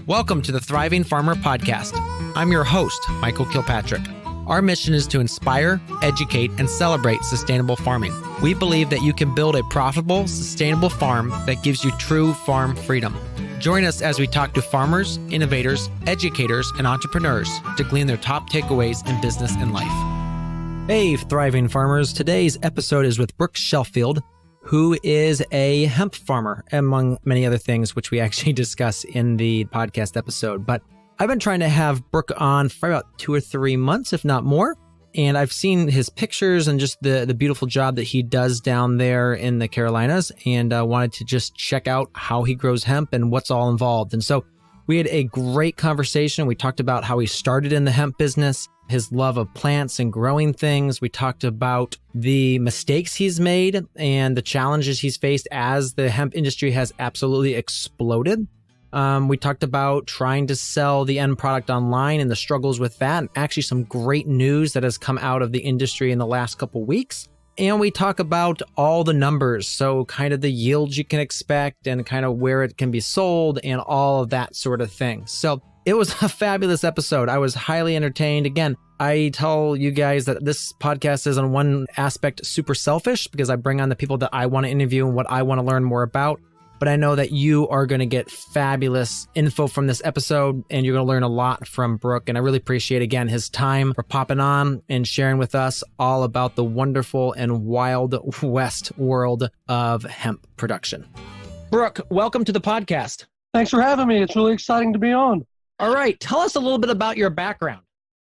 Welcome to the Thriving Farmer Podcast. I'm your host, Michael Kilpatrick. Our mission is to inspire, educate, and celebrate sustainable farming. We believe that you can build a profitable, sustainable farm that gives you true farm freedom. Join us as we talk to farmers, innovators, educators, and entrepreneurs to glean their top takeaways in business and life. Hey, Thriving Farmers. Today's episode is with Brook Sheffield, who is a hemp farmer, among many other things, which we actually discuss in the podcast episode. But I've been trying to have Brook on for about 2 or 3 months, if not more. And I've seen his pictures and just the beautiful job that he does down there in the Carolinas, and wanted to just check out how he grows hemp and what's all involved. And so we had a great conversation. We talked about how he started in the hemp business, his love of plants and growing things. We talked about the mistakes he's made and the challenges he's faced as the hemp industry has absolutely exploded. We talked about trying to sell the end product online and the struggles with that, and actually some great news that has come out of the industry in the last couple weeks. And we talk about all the numbers, so kind of the yields you can expect and kind of where it can be sold and all of that sort of thing. So it was a fabulous episode. I was highly entertained. Again, I tell you guys that this podcast is on one aspect super selfish because I bring on the people that I want to interview and what I want to learn more about. But I know that you are going to get fabulous info from this episode, and you're going to learn a lot from Brook. And I really appreciate, again, his time for popping on and sharing with us all about the wonderful and wild west world of hemp production. Brook, welcome to the podcast. Thanks for having me. It's really exciting to be on. All right. Tell us a little bit about your background.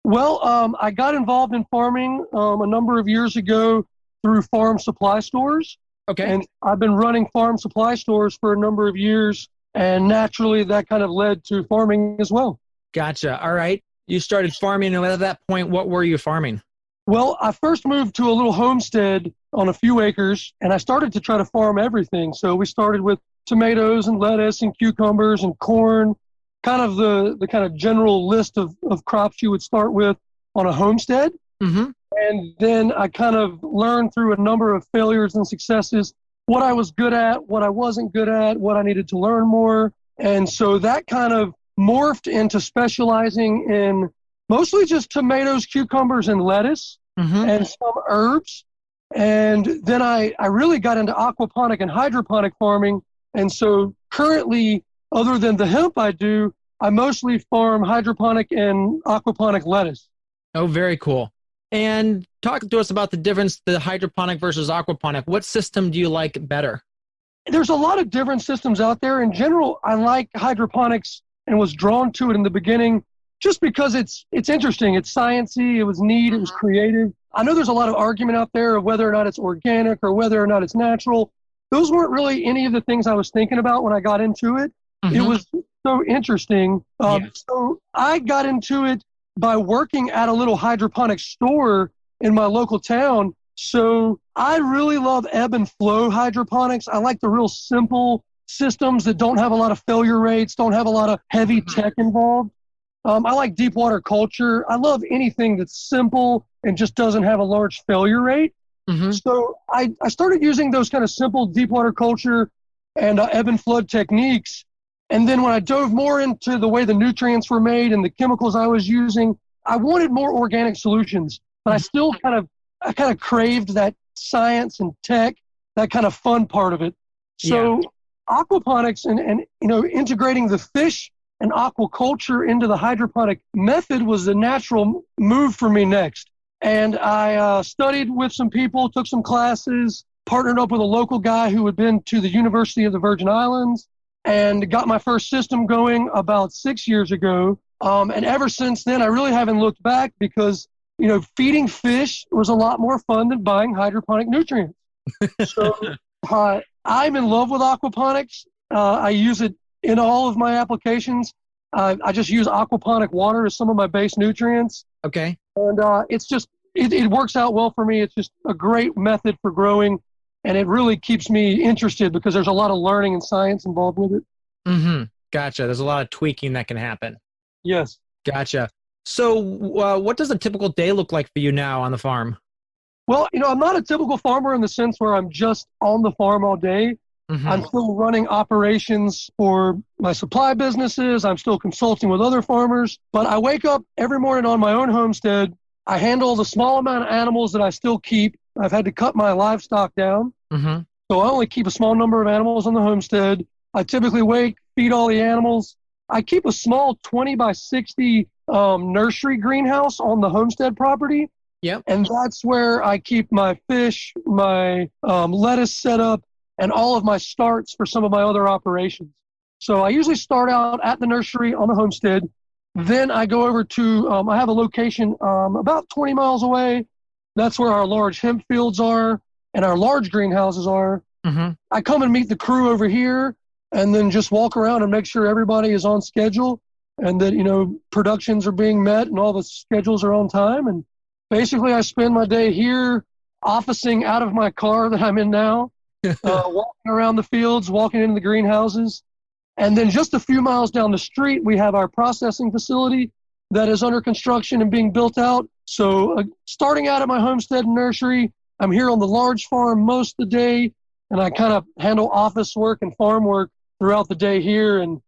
Well, I got involved in farming a number of years ago through farm supply stores. Okay. And I've been running farm supply stores for a number of years, and naturally that kind of led to farming as well. Gotcha. All right. You started farming, and at that point, what were you farming? Well, I first moved to a little homestead on a few acres, and I started to try to farm everything. So we started with tomatoes and lettuce and cucumbers and corn, kind of the kind of general list of crops you would start with on a homestead. Mm-hmm. And then I kind of learned through a number of failures and successes what I was good at, what I wasn't good at, what I needed to learn more. And so that kind of morphed into specializing in mostly just tomatoes, cucumbers, and lettuce, and some herbs. And then I really got into aquaponic and hydroponic farming. And so currently, other than the hemp I do, I mostly farm hydroponic and aquaponic lettuce. Oh, very cool. And talk to us about the difference, the hydroponic versus aquaponic. What system do you like better? There's a lot of different systems out there. In general, I like hydroponics and was drawn to it in the beginning just because it's interesting. It's sciencey. It was neat. It was creative. I know there's a lot of argument out there of whether or not it's organic or whether or not it's natural. Those weren't really any of the things I was thinking about when I got into it. Mm-hmm. It was so interesting. So I got into it by working at a little hydroponic store in my local town. So I really love ebb and flow hydroponics. I like the real simple systems that don't have a lot of failure rates, don't have a lot of heavy tech involved. I like deep water culture. I love anything that's simple and just doesn't have a large failure rate. Mm-hmm. So I started using those kind of simple deep water culture and ebb and flood techniques. And then when I dove more into the way the nutrients were made and the chemicals I was using, I wanted more organic solutions, but I still kind of craved that science and tech, that kind of fun part of it. So aquaponics and integrating the fish and aquaculture into the hydroponic method was the natural move for me next. And I studied with some people, took some classes, partnered up with a local guy who had been to the University of the Virgin Islands, and got my first system going about 6 years ago. And ever since then, I really haven't looked back because, feeding fish was a lot more fun than buying hydroponic nutrients. So I'm in love with aquaponics. I use it in all of my applications. I just use aquaponic water as some of my base nutrients. Okay. And it's just, it works out well for me. It's just a great method for growing. And it really keeps me interested because there's a lot of learning and science involved with it. Mm-hmm. Gotcha. There's a lot of tweaking that can happen. Yes. Gotcha. So what does a typical day look like for you now on the farm? Well, I'm not a typical farmer in the sense where I'm just on the farm all day. I'm still running operations for my supply businesses. I'm still consulting with other farmers. But I wake up every morning on my own homestead. I handle the small amount of animals that I still keep. I've had to cut my livestock down. So I only keep a small number of animals on the homestead. I typically feed all the animals. I keep a small 20 by 60 nursery greenhouse on the homestead property. Yep. And that's where I keep my fish, my lettuce set up, and all of my starts for some of my other operations. So I usually start out at the nursery on the homestead. Then I go over to, I have a location about 20 miles away. That's where our large hemp fields are and our large greenhouses are. I come and meet the crew over here and then just walk around and make sure everybody is on schedule and that, productions are being met and all the schedules are on time. And basically I spend my day here officing out of my car that I'm in now, walking around the fields, walking into the greenhouses. And then just a few miles down the street, we have our processing facility that is under construction and being built out. So starting out at my homestead and nursery, I'm here on the large farm most of the day, and I kind of handle office work and farm work throughout the day here and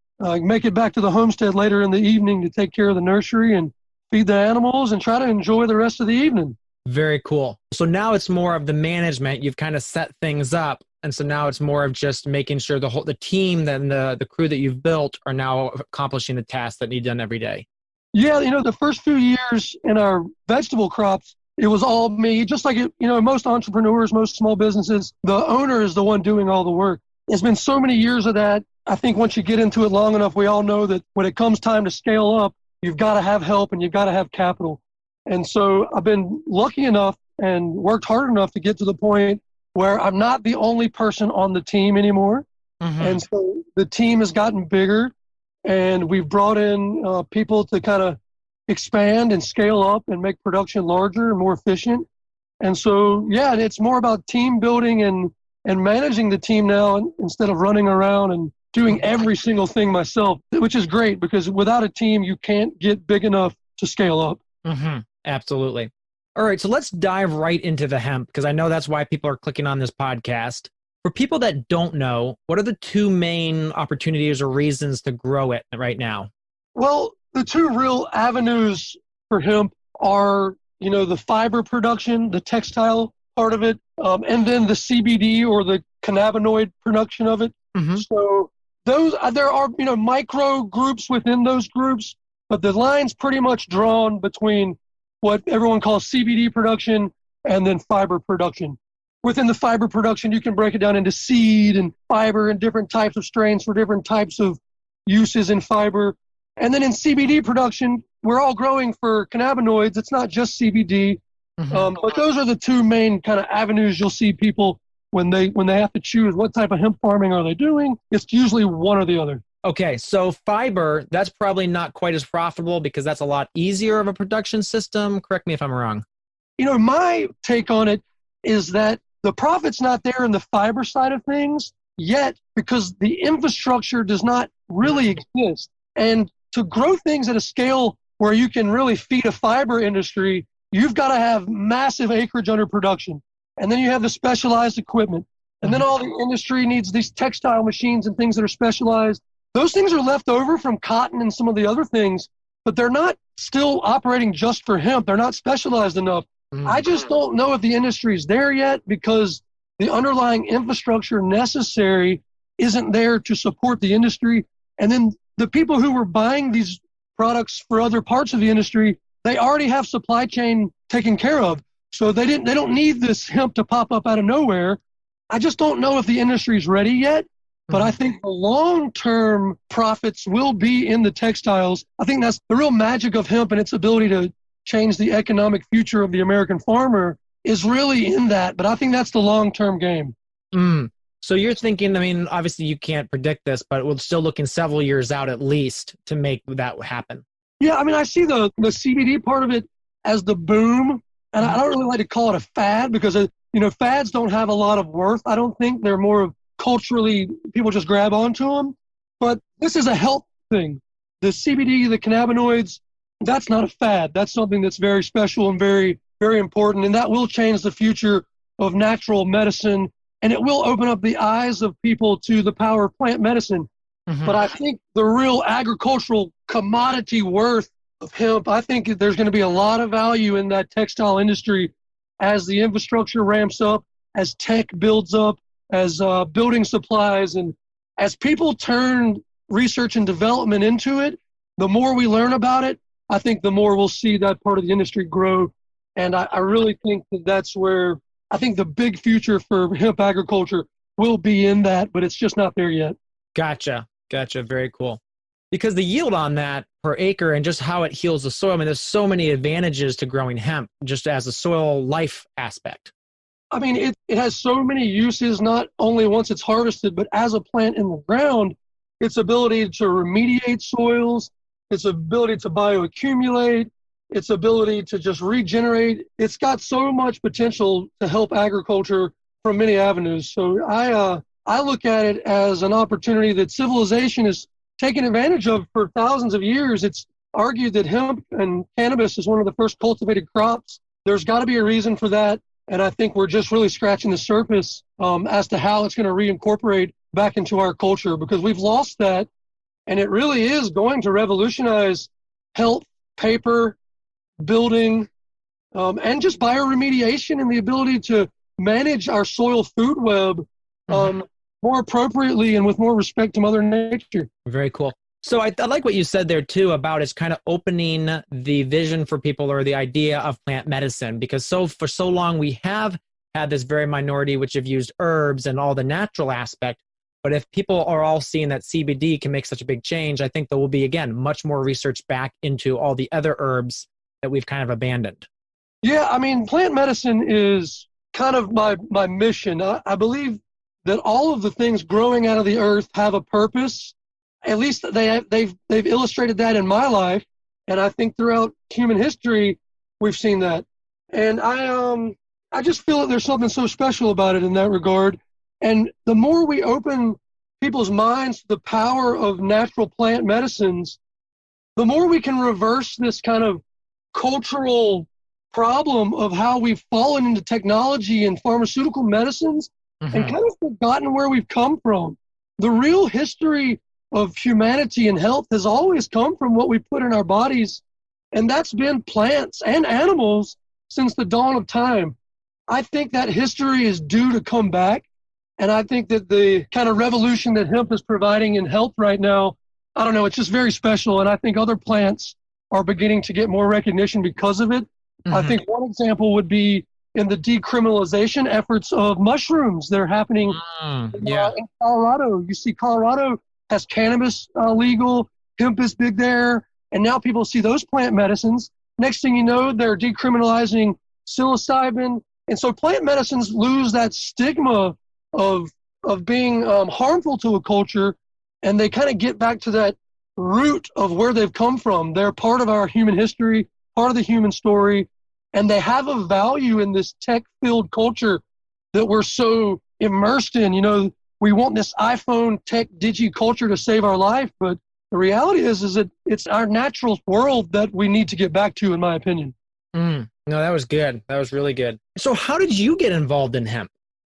make it back to the homestead later in the evening to take care of the nursery and feed the animals and try to enjoy the rest of the evening. Very cool. So now it's more of the management. You've kind of set things up. And so now it's more of just making sure the team, then the crew that you've built are now accomplishing the tasks that need done every day. Yeah, the first few years in our vegetable crops, it was all me. Just like, most entrepreneurs, most small businesses, the owner is the one doing all the work. It's been so many years of that. I think once you get into it long enough, we all know that when it comes time to scale up, you've got to have help and you've got to have capital. And so I've been lucky enough and worked hard enough to get to the point where I'm not the only person on the team anymore. And so the team has gotten bigger and we've brought in people to kind of expand and scale up and make production larger and more efficient. And so, yeah, it's more about team building and managing the team now instead of running around and doing every single thing myself, which is great because without a team, you can't get big enough to scale up. Absolutely. All right, so let's dive right into the hemp because I know that's why people are clicking on this podcast. For people that don't know, what are the two main opportunities or reasons to grow it right now? Well, the two real avenues for hemp are, the fiber production, the textile part of it, and then the CBD or the cannabinoid production of it. So there are, micro groups within those groups, but the line's pretty much drawn between what everyone calls CBD production and then fiber production. Within the fiber production, you can break it down into seed and fiber and different types of strains for different types of uses in fiber. And then in CBD production, we're all growing for cannabinoids. It's not just CBD. But those are the two main kind of avenues you'll see people when they have to choose what type of hemp farming are they doing. It's usually one or the other. Okay, so fiber, that's probably not quite as profitable because that's a lot easier of a production system. Correct me if I'm wrong. My take on it is that the profit's not there in the fiber side of things yet because the infrastructure does not really exist. And to grow things at a scale where you can really feed a fiber industry, you've got to have massive acreage under production. And then you have the specialized equipment. And then all the industry needs these textile machines and things that are specialized. Those things are left over from cotton and some of the other things, but they're not still operating just for hemp. They're not specialized enough. I just don't know if the industry is there yet because the underlying infrastructure necessary isn't there to support the industry. And then the people who were buying these products for other parts of the industry, they already have supply chain taken care of. So they don't need this hemp to pop up out of nowhere. I just don't know if the industry is ready yet. But I think the long-term profits will be in the textiles. I think that's the real magic of hemp and its ability to change the economic future of the American farmer is really in that. But I think that's the long-term game. So you're thinking, obviously you can't predict this, but we're still looking several years out at least to make that happen. Yeah, I see the CBD part of it as the boom. And I don't really like to call it a fad because, fads don't have a lot of worth. I don't think they're more of culturally, people just grab onto them. But this is a health thing. The CBD, the cannabinoids, that's not a fad. That's something that's very special and very, very important. And that will change the future of natural medicine and it will open up the eyes of people to the power of plant medicine. But I think the real agricultural commodity worth of hemp, I think there's going to be a lot of value in that textile industry as the infrastructure ramps up, as tech builds up, as building supplies, and as people turn research and development into it. The more we learn about it, I think the more we'll see that part of the industry grow. And I really think that's where I think the big future for hemp agriculture will be in that, but it's just not there yet. Gotcha. Very cool. Because the yield on that per acre and just how it heals the soil, I mean, there's so many advantages to growing hemp just as a soil life aspect. I mean, it has so many uses, not only once it's harvested, but as a plant in the ground, its ability to remediate soils, its ability to bioaccumulate, its ability to just regenerate. It's got so much potential to help agriculture from many avenues. So I look at it as an opportunity that civilization has taken advantage of for thousands of years. It's argued that hemp and cannabis is one of the first cultivated crops. There's got to be a reason for that. And I think we're just really scratching the surface as to how it's going to reincorporate back into our culture, because we've lost that. And it really is going to revolutionize health, paper, building, and just bioremediation and the ability to manage our soil food web more appropriately and with more respect to Mother Nature. Very cool. So I like what you said there too about it's kind of opening the vision for people or the idea of plant medicine, because for so long we have had this very minority which have used herbs and all the natural aspect. But if people are all seeing that CBD can make such a big change, I think there will be, again, much more research back into all the other herbs that we've kind of abandoned. Yeah, I mean, plant medicine is kind of my mission. I believe that all of the things growing out of the earth have a purpose. At least they've illustrated that in my life, and I think throughout human history we've seen that. And I just feel that there's something so special about it in that regard. And the more we open people's minds to the power of natural plant medicines, the more we can reverse this kind of cultural problem of how we've fallen into technology and pharmaceutical medicines and kind of forgotten where we've come from. The real history of humanity and health has always come from what we put in our bodies, and that's been plants and animals since the dawn of time. I think that history is due to come back, and I think that the kind of revolution that hemp is providing in health right now, I don't know, it's just very special, and I think other plants are beginning to get more recognition because of it. I think one example would be in the decriminalization efforts of mushrooms that are happening in Colorado. You see Colorado has cannabis legal, hemp is big there, and now people see those plant medicines. Next thing you know, they're decriminalizing psilocybin. And so plant medicines lose that stigma of being harmful to a culture, and they kind of get back to that root of where they've come from. They're part of our human history, part of the human story, and they have a value in this tech-filled culture that we're so immersed in. You know, we want this iPhone tech digi culture to save our life, but the reality is that it's our natural world that we need to get back to, in my opinion. No, that was good. That was really good. So how did you get involved in hemp?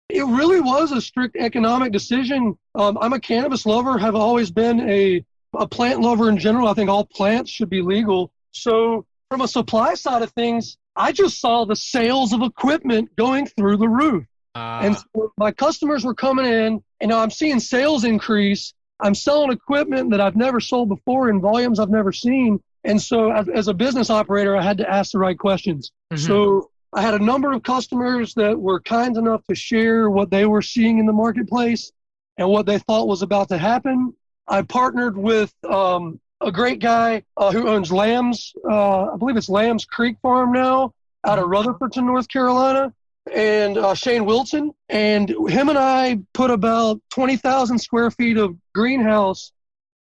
It really was a strict economic decision. I'm a cannabis lover, have always been a plant lover in general. I think all plants should be legal. So from a supply side of things, I just saw the sales of equipment going through the roof. And so my customers were coming in, and I'm seeing sales increase. I'm selling equipment that I've never sold before in volumes I've never seen. And so as a business operator, I had to ask the right questions. So I had a number of customers that were kind enough to share what they were seeing in the marketplace and what they thought was about to happen. I partnered with a great guy who owns Lamb's, I believe it's Lamb's Creek Farm now, out of Rutherfordton, North Carolina, and Shane Wilson. And him and I put about 20,000 square feet of greenhouse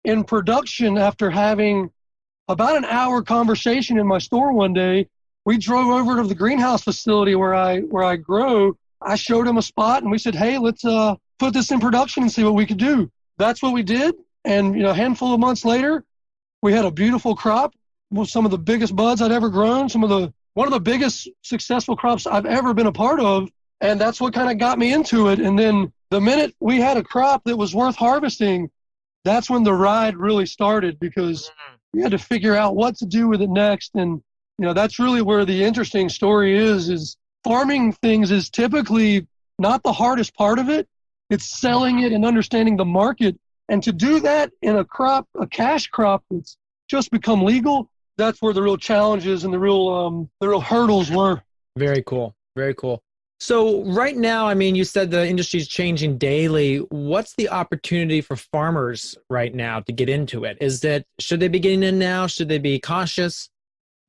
in production after having about an hour conversation in my store one day. We drove over to the greenhouse facility where I grow. I showed him a spot, and we said, hey, let's put this in production and see what we could do. That's what we did. And a handful of months later, we had a beautiful crop with some of the biggest buds I'd ever grown, one of the biggest successful crops I've ever been a part of. And that's what kind of got me into it. And then the minute we had a crop that was worth harvesting, that's when the ride really started, because we had to figure out what to do with it next. And, that's really where the interesting story is farming things is typically not the hardest part of it. It's selling it and understanding the market. And to do that in a cash crop that's just become legal, that's where the real challenges and the real hurdles were. Very cool. Very cool. So right now, you said the industry is changing daily. What's the opportunity for farmers right now to get into it? Should they be getting in now? Should they be cautious?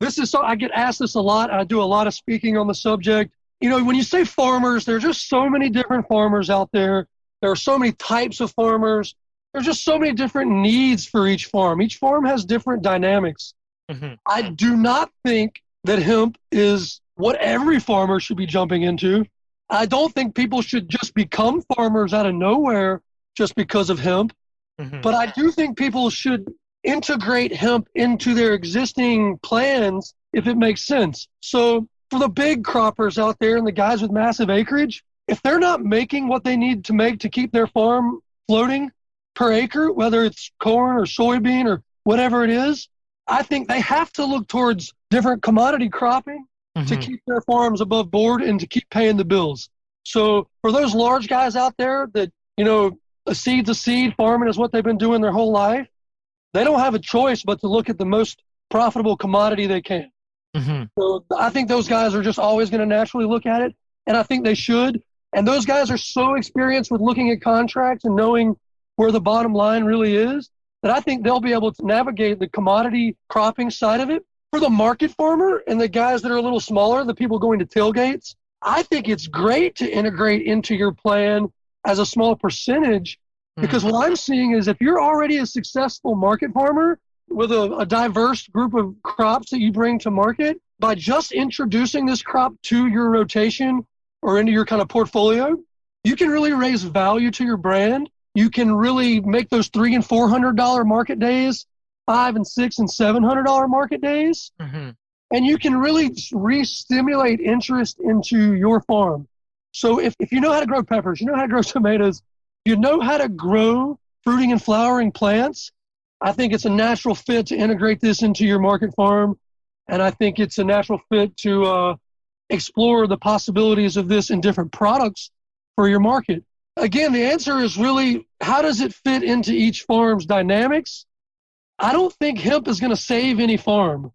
I get asked this a lot. I do a lot of speaking on the subject. When you say farmers, there's just so many different farmers out there. There are so many types of farmers. There's just so many different needs for each farm. Each farm has different dynamics. Mm-hmm. I do not think that hemp is what every farmer should be jumping into. I don't think people should just become farmers out of nowhere just because of hemp. Mm-hmm. But I do think people should integrate hemp into their existing plans if it makes sense. So for the big croppers out there and the guys with massive acreage, if they're not making what they need to make to keep their farm floating per acre, whether it's corn or soybean or whatever it is, I think they have to look towards different commodity cropping to keep their farms above board and to keep paying the bills. So for those large guys out there that, a seed's a seed, farming is what they've been doing their whole life, they don't have a choice but to look at the most profitable commodity they can. Mm-hmm. So I think those guys are just always going to naturally look at it, and I think they should. And those guys are so experienced with looking at contracts and knowing where the bottom line really is that I think they'll be able to navigate the commodity cropping side of it. For the market farmer and the guys that are a little smaller, the people going to tailgates, I think it's great to integrate into your plan as a small percentage, because what I'm seeing is if you're already a successful market farmer with a diverse group of crops that you bring to market, by just introducing this crop to your rotation or into your kind of portfolio, you can really raise value to your brand. You can really make those $300 and $400 market days $500 and $600 and $700 market days, and you can really re-stimulate interest into your farm. So if you know how to grow peppers, you know how to grow tomatoes, you know how to grow fruiting and flowering plants, I think it's a natural fit to integrate this into your market farm, and I think it's a natural fit to explore the possibilities of this in different products for your market. Again, the answer is really, how does it fit into each farm's dynamics? I don't think hemp is going to save any farm.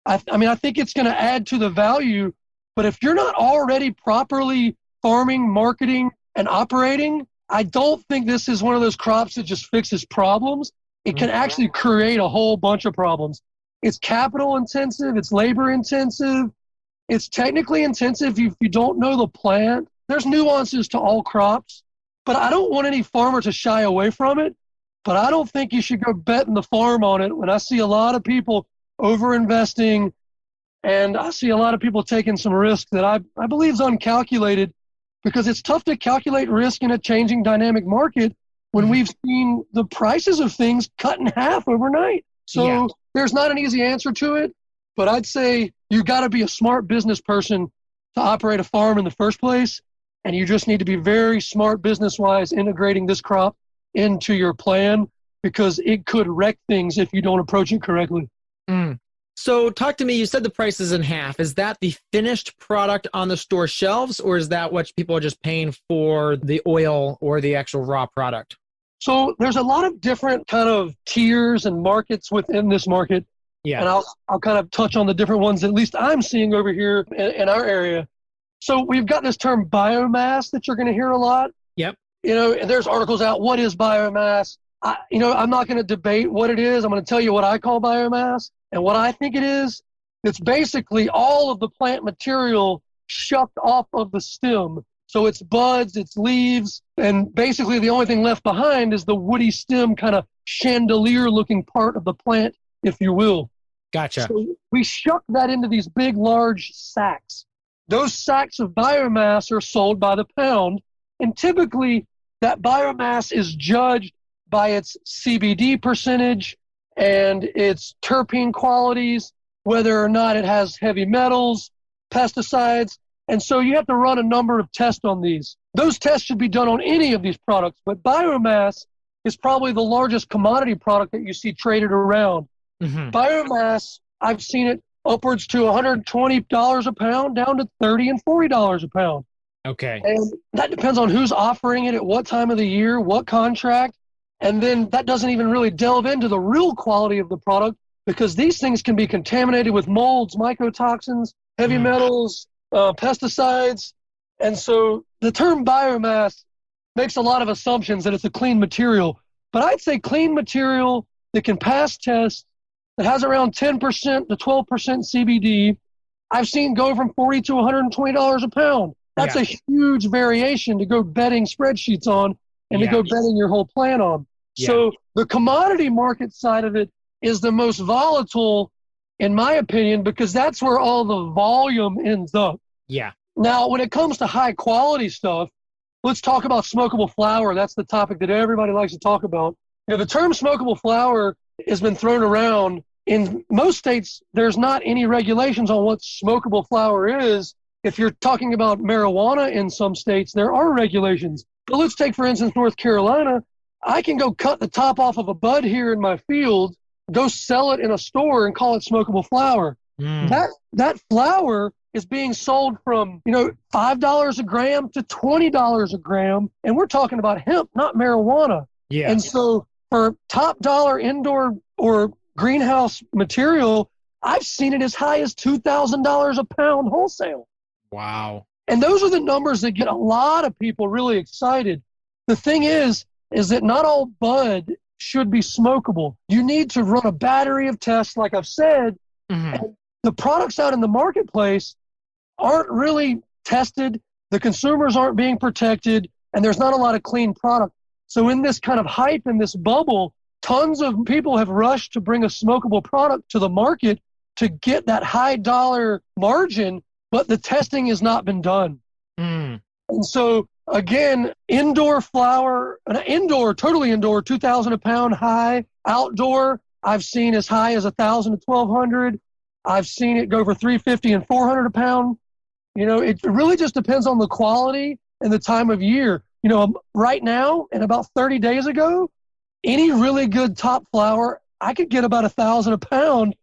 I think it's going to add to the value, but if you're not already properly farming, marketing, and operating, I don't think this is one of those crops that just fixes problems. It can actually create a whole bunch of problems. It's capital intensive, it's labor intensive, it's technically intensive if you don't know the plant. There's nuances to all crops, but I don't want any farmer to shy away from it. But I don't think you should go betting the farm on it when I see a lot of people over-investing, and I see a lot of people taking some risk that I believe is uncalculated, because it's tough to calculate risk in a changing dynamic market when we've seen the prices of things cut in half overnight. So there's not an easy answer to it, but I'd say you got to be a smart business person to operate a farm in the first place, and you just need to be very smart business-wise integrating this crop into your plan, because it could wreck things if you don't approach it correctly. So talk to me, you said the price is in half. Is that the finished product on the store shelves, or is that what people are just paying for the oil or the actual raw product? So there's a lot of different kind of tiers and markets within this market. Yeah. And I'll kind of touch on the different ones that at least I'm seeing over here in our area. So we've got this term biomass that you're going to hear a lot. Yep. There's articles out, what is biomass? I'm not going to debate what it is. I'm going to tell you what I call biomass. And what I think it is, it's basically all of the plant material shucked off of the stem. So it's buds, it's leaves, and basically the only thing left behind is the woody stem, kind of chandelier-looking part of the plant, if you will. Gotcha. So we shuck that into these big, large sacks. Those sacks of biomass are sold by the pound, and typically that biomass is judged by its CBD percentage and its terpene qualities, whether or not it has heavy metals, pesticides. And so you have to run a number of tests on these. Those tests should be done on any of these products, but biomass is probably the largest commodity product that you see traded around. Mm-hmm. Biomass, I've seen it upwards to $120 a pound down to $30 and $40 a pound. Okay. And that depends on who's offering it at what time of the year, what contract. And then that doesn't even really delve into the real quality of the product, because these things can be contaminated with molds, mycotoxins, heavy metals, pesticides. And so the term biomass makes a lot of assumptions that it's a clean material. But I'd say clean material that can pass tests, that has around 10% to 12% CBD, I've seen go from $40 to $120 a pound. That's a huge variation to go betting spreadsheets on and to go betting your whole plan on. Yeah. So the commodity market side of it is the most volatile, in my opinion, because that's where all the volume ends up. Yeah. Now, when it comes to high quality stuff, let's talk about smokable flower. That's the topic that everybody likes to talk about. You know, the term smokable flower has been thrown around. In most states, there's not any regulations on what smokable flower is. If you're talking about marijuana in some states, there are regulations. But let's take, for instance, North Carolina. I can go cut the top off of a bud here in my field, go sell it in a store and call it smokable flower. That flower is being sold from, $5 a gram to $20 a gram. And we're talking about hemp, not marijuana. Yeah. And so for top dollar indoor or greenhouse material, I've seen it as high as $2,000 a pound wholesale. Wow. And those are the numbers that get a lot of people really excited. The thing is that not all bud should be smokable. You need to run a battery of tests, like I've said. And the products out in the marketplace aren't really tested. The consumers aren't being protected, and there's not a lot of clean product. So in this kind of hype, in this bubble, tons of people have rushed to bring a smokable product to the market to get that high dollar margin, but the testing has not been done. And so, again, indoor flower, totally indoor, 2,000 a pound high. Outdoor, I've seen as high as 1,000 to 1,200. I've seen it go for 350 and 400 a pound. It really just depends on the quality and the time of year. Right now, and about 30 days ago, any really good top flower, I could get about 1,000 a pound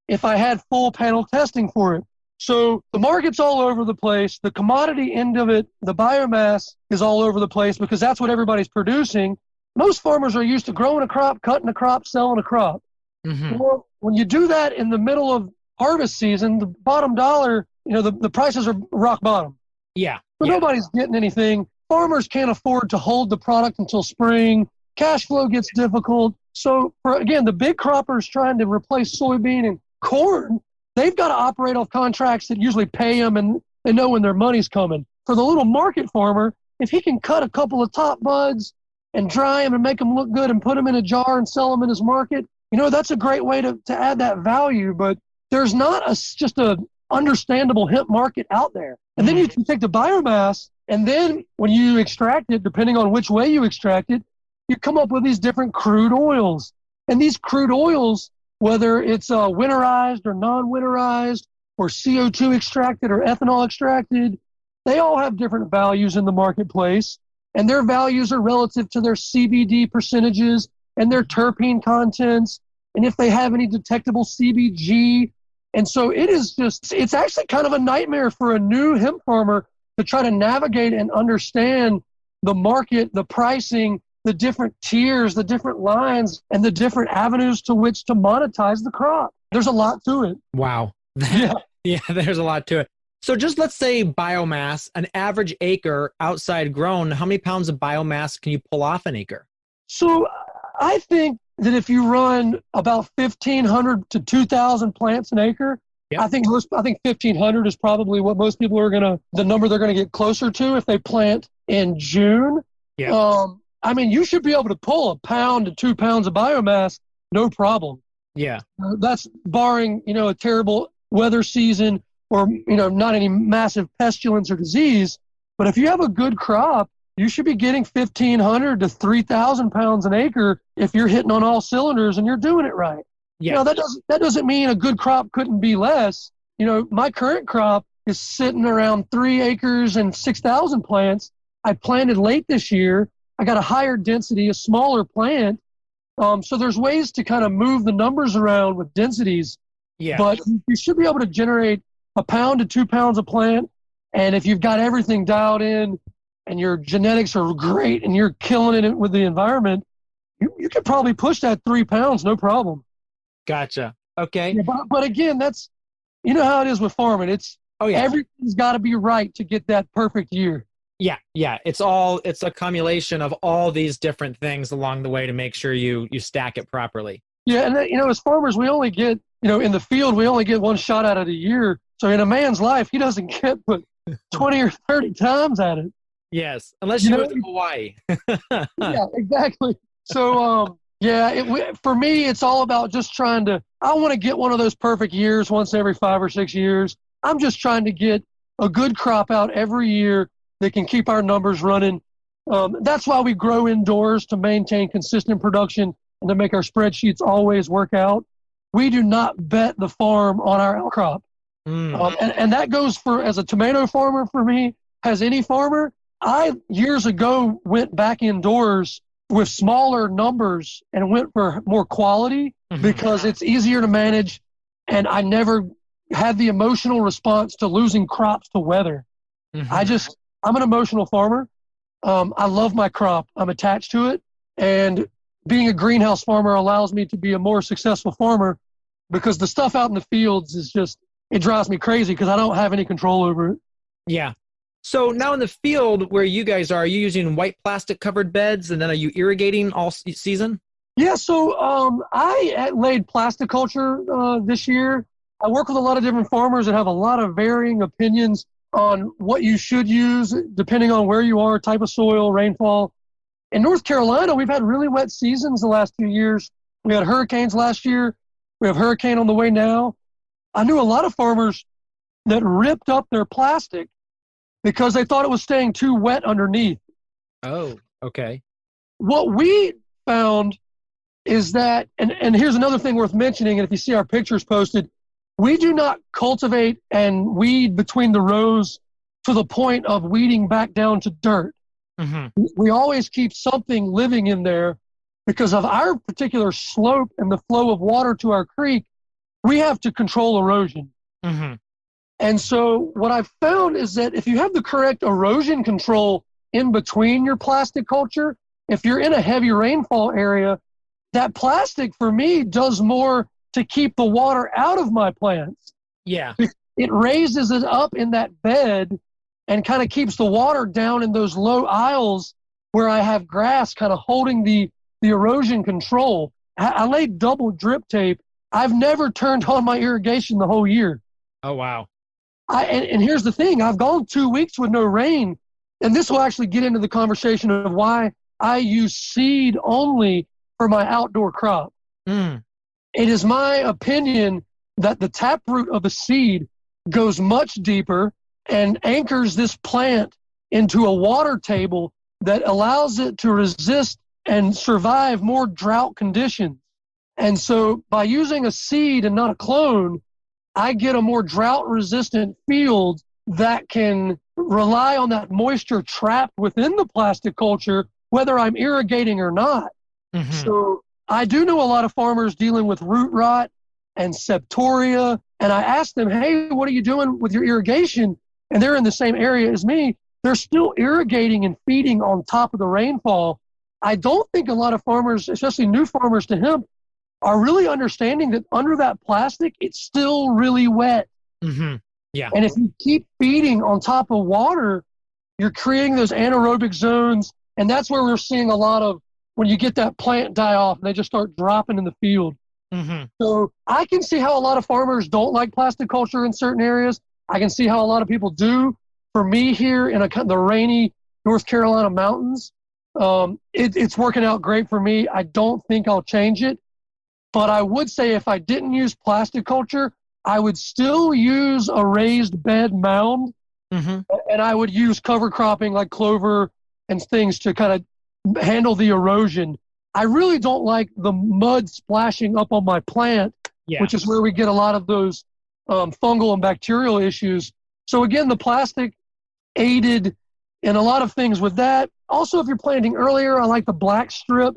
if I had full panel testing for it. So the market's all over the place. The commodity end of it, the biomass, is all over the place because that's what everybody's producing. Most farmers are used to growing a crop, cutting a crop, selling a crop. Well, when you do that in the middle of harvest season, the bottom dollar, the prices are rock bottom. Yeah. So nobody's getting anything. Farmers can't afford to hold the product until spring. Cash flow gets difficult. So, again, the big croppers trying to replace soybean and corn, they've got to operate off contracts that usually pay them and they know when their money's coming. For the little market farmer, if he can cut a couple of top buds and dry them and make them look good and put them in a jar and sell them in his market, that's a great way to add that value. But there's not just a understandable hemp market out there. And then you can take the biomass, and then when you extract it, depending on which way you extract it, you come up with these different crude oils. And these crude oils, whether it's winterized or non-winterized or CO2 extracted or ethanol extracted, they all have different values in the marketplace. And their values are relative to their CBD percentages and their terpene contents, and if they have any detectable CBG. And so it's actually kind of a nightmare for a new hemp farmer to try to navigate and understand the market, the pricing, the different tiers, the different lines, and the different avenues to which to monetize the crop. There's a lot to it. Wow. Yeah, there's a lot to it. So just let's say biomass, an average acre outside grown, how many pounds of biomass can you pull off an acre? So I think that if you run about 1,500 to 2,000 plants an acre, I think 1,500 is probably what most people are the number they're going to get closer to if they plant in June. Yeah. You should be able to pull 1 pound to 2 pounds of biomass, no problem. Yeah. That's barring, a terrible weather season or, not any massive pestilence or disease. But if you have a good crop, you should be getting 1,500 to 3,000 pounds an acre if you're hitting on all cylinders and you're doing it right. Yeah. That doesn't mean a good crop couldn't be less. My current crop, is sitting around 3 acres and 6,000 plants. I planted late this year. I got a higher density, a smaller plant. So there's ways to kind of move the numbers around with densities. Yeah. But you should be able to generate 1 pound to 2 pounds a plant. And if you've got everything dialed in and your genetics are great and you're killing it with the environment, you could probably push that 3 pounds, no problem. Gotcha. Okay. Yeah, but again, that's, you know how it is with farming. Everything's got to be right to get that perfect year. Yeah. It's a cumulation of all these different things along the way to make sure you stack it properly. Yeah, and as farmers, we only get, in the field, we only get one shot at it a year. So in a man's life, he doesn't get but 20 or 30 times at it. Yes, unless you move to Hawaii. Yeah, exactly. So, for me, it's all about just I want to get one of those perfect years once every 5 or 6 years. I'm just trying to get a good crop out every year that can keep our numbers running. That's why we grow indoors, to maintain consistent production and to make our spreadsheets always work out. We do not bet the farm on our outcrop. And that goes as a tomato farmer for me, as any farmer. I, years ago, went back indoors with smaller numbers and went for more quality because it's easier to manage. And I never had the emotional response to losing crops to weather. I'm an emotional farmer. I love my crop. I'm attached to it. And being a greenhouse farmer allows me to be a more successful farmer, because the stuff out in the fields is just, it drives me crazy because I don't have any control over it. Yeah. So now in the field where you guys are you using white plastic covered beds, and then are you irrigating all season? Yeah. So I laid plasticulture this year. I work with a lot of different farmers that have a lot of varying opinions on what you should use depending on where you are, type of soil, rainfall. In North Carolina, we've had really wet seasons the last few years. We had hurricanes last year. We have hurricane on the way now. I knew a lot of farmers that ripped up their plastic because they thought it was staying too wet underneath. Oh, okay. What we found is that, and here's another thing worth mentioning, and if you see our pictures posted, we do not cultivate and weed between the rows to the point of weeding back down to dirt. We always keep something living in there because of our particular slope and the flow of water to our creek. We have to control erosion. And so what I've found is that if you have the correct erosion control in between your plastic culture, if you're in a heavy rainfall area, that plastic for me does more to keep the water out of my plants. Yeah. It raises it up in that bed and kind of keeps the water down in those low aisles where I have grass kind of holding the erosion control. I laid double drip tape. I've never turned on my irrigation the whole year. Oh, wow. And here's the thing. I've gone 2 weeks with no rain, and this will actually get into the conversation of why I use seed only for my outdoor crop. It is my opinion that the taproot of a seed goes much deeper and anchors this plant into a water table that allows it to resist and survive more drought conditions. And so by using a seed and not a clone, I get a more drought-resistant field that can rely on that moisture trapped within the plastic culture, whether I'm irrigating or not. So I do know a lot of farmers dealing with root rot and septoria, and I asked them, hey, what are you doing with your irrigation? And they're in the same area as me. They're still irrigating and feeding on top of the rainfall. I don't think a lot of farmers, especially new farmers to hemp, are really understanding that under that plastic, it's still really wet. Yeah. And if you keep feeding on top of water, you're creating those anaerobic zones. And that's where we're seeing a lot of, when you get that plant die off and they just start dropping in the field. So I can see how a lot of farmers don't like plastic culture in certain areas. I can see how a lot of people do. For me here in the rainy North Carolina mountains, it's working out great for me. I don't think I'll change it. But I would say if I didn't use plastic culture, I would still use a raised bed mound, and I would use cover cropping like clover and things to kind of handle the erosion. I really don't like the mud splashing up on my plant, which is where we get a lot of those fungal and bacterial issues. So again, the plastic aided in a lot of things with that. Also, if you're planting earlier, I like the black strip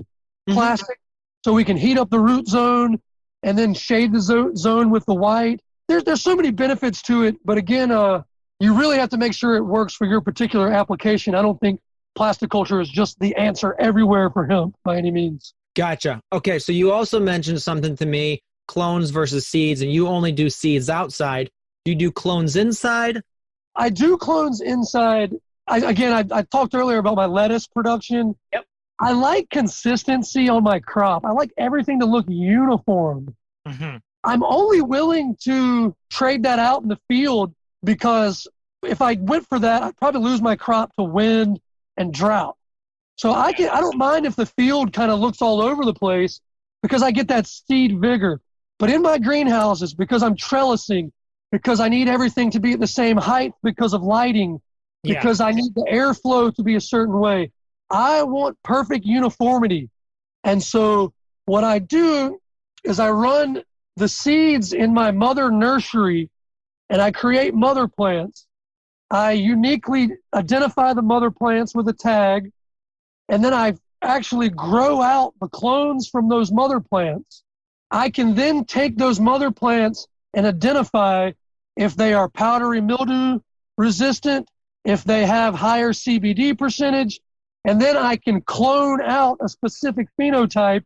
plastic, so we can heat up the root zone and then shade the zone with the white. There's so many benefits to it, but again, you really have to make sure it works for your particular application. I don't think plasticulture is just the answer everywhere for hemp by any means. Gotcha. Okay, so you also mentioned something to me, clones versus seeds, and you only do seeds outside. Do you do clones inside? I do clones inside. I talked earlier about my lettuce production. Yep. I like consistency on my crop. I like everything to look uniform. I'm only willing to trade that out in the field because if I went for that, I'd probably lose my crop to wind and drought. So I don't mind if the field kind of looks all over the place because I get that seed vigor. But in my greenhouses, because I'm trellising, because I need everything to be at the same height because of lighting, because I need the airflow to be a certain way, I want perfect uniformity. And so what I do is I run the seeds in my mother nursery and I create mother plants. I uniquely identify the mother plants with a tag, and then I actually grow out the clones from those mother plants. I can then take those mother plants and identify if they are powdery mildew resistant, if they have higher CBD percentage, and then I can clone out a specific phenotype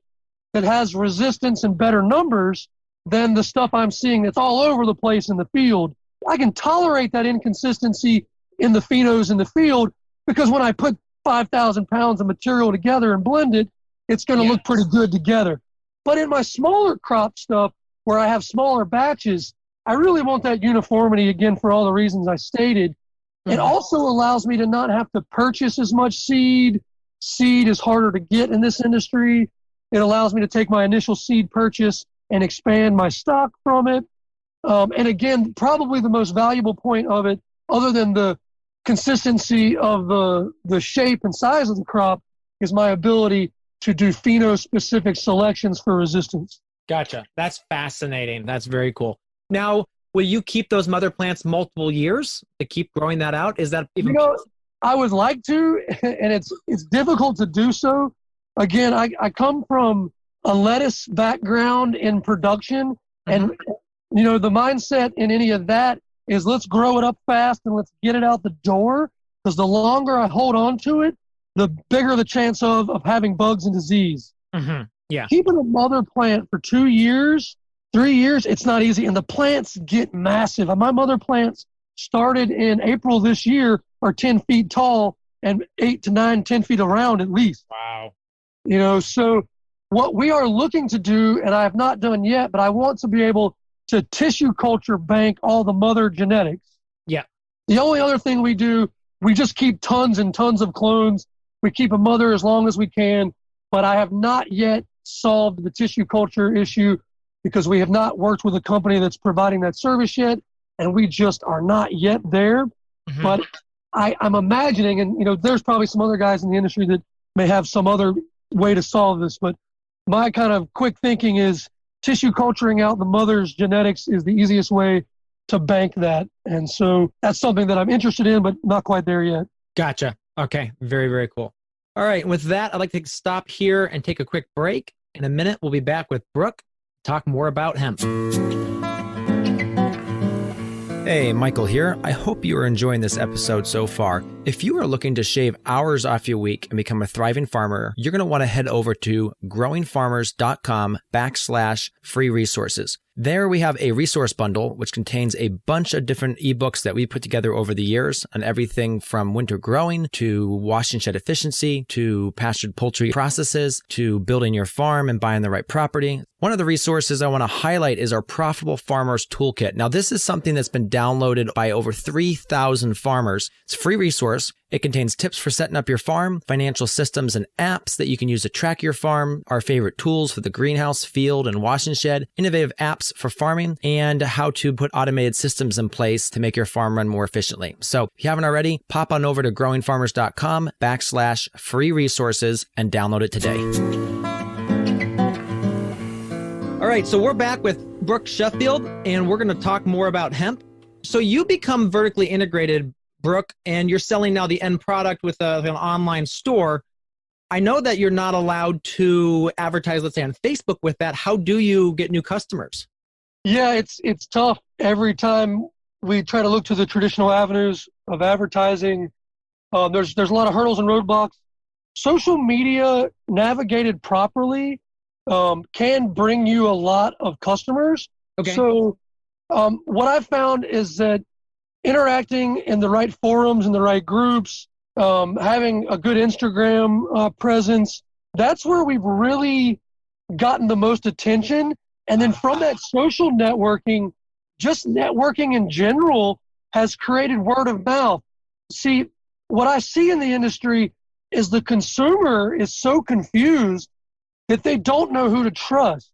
that has resistance and better numbers than the stuff I'm seeing that's all over the place in the field. I can tolerate that inconsistency in the phenos in the field because when I put 5,000 pounds of material together and blend it, it's going to look pretty good together. But in my smaller crop stuff, where I have smaller batches, I really want that uniformity again for all the reasons I stated. It also allows me to not have to purchase as much seed. Seed is harder to get in this industry. It allows me to take my initial seed purchase and expand my stock from it. And again, probably the most valuable point of it, other than the consistency of the shape and size of the crop, is my ability to do pheno-specific selections for resistance. Gotcha. That's fascinating. That's very cool. Now, will you keep those mother plants multiple years to keep growing that out? Is that even possible? I would like to, and it's difficult to do so. Again, I come from a lettuce background in production, and the mindset in any of that is let's grow it up fast and let's get it out the door, because the longer I hold on to it, the bigger the chance of having bugs and disease. Yeah. Keeping a mother plant for 2 years, 3 years, it's not easy. And the plants get massive. My mother plants started in April this year are 10 feet tall and 8 to 9, 10 feet around at least. Wow. So what we are looking to do, and I have not done yet, but I want to be able to tissue culture bank all the mother genetics. Yeah. The only other thing we do, we just keep tons and tons of clones. We keep a mother as long as we can, but I have not yet solved the tissue culture issue because we have not worked with a company that's providing that service yet, and we just are not yet there. But I'm imagining, and there's probably some other guys in the industry that may have some other way to solve this, but my kind of quick thinking is tissue culturing out the mother's genetics is the easiest way to bank that. And so that's something that I'm interested in, but not quite there yet. Gotcha. Okay. Very, very cool. All right. With that, I'd like to stop here and take a quick break. In a minute, we'll be back with Brooke to talk more about hemp. Hey, Michael here. I hope you are enjoying this episode so far. If you are looking to shave hours off your week and become a thriving farmer, you're going to want to head over to growingfarmers.com/free resources. There we have a resource bundle, which contains a bunch of different ebooks that we put together over the years on everything from winter growing to wash and shed efficiency to pastured poultry processes to building your farm and buying the right property. One of the resources I want to highlight is our Profitable Farmers Toolkit. Now, this is something that's been downloaded by over 3,000 farmers. It's a free resource. It contains tips for setting up your farm, financial systems and apps that you can use to track your farm, our favorite tools for the greenhouse, field, and wash and shed, innovative apps for farming, and how to put automated systems in place to make your farm run more efficiently. So if you haven't already, pop on over to growingfarmers.com/free resources and download it today. All right, so we're back with Brook Sheffield, and we're going to talk more about hemp. So you become vertically integrated, Brooke, and you're selling now the end product with an online store. I know that you're not allowed to advertise, let's say, on Facebook with that. How do you get new customers? Yeah, it's tough every time we try to look to the traditional avenues of advertising. There's a lot of hurdles and roadblocks. Social media, navigated properly, can bring you a lot of customers. Okay. So what I've found is that interacting in the right forums, in the right groups, having a good Instagram presence, that's where we've really gotten the most attention. And then from that social networking, just networking in general has created word of mouth. See, what I see in the industry is the consumer is so confused that they don't know who to trust.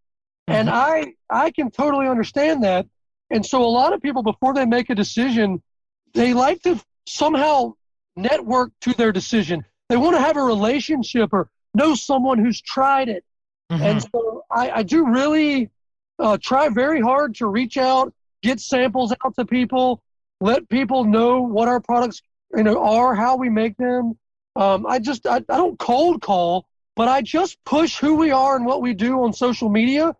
And I can totally understand that. And so a lot of people, before they make a decision, they like to somehow network to their decision. They want to have a relationship or know someone who's tried it. And so I do really try very hard to reach out, get samples out to people, let people know what our products are, how we make them. I don't cold call, but I just push who we are and what we do on social media.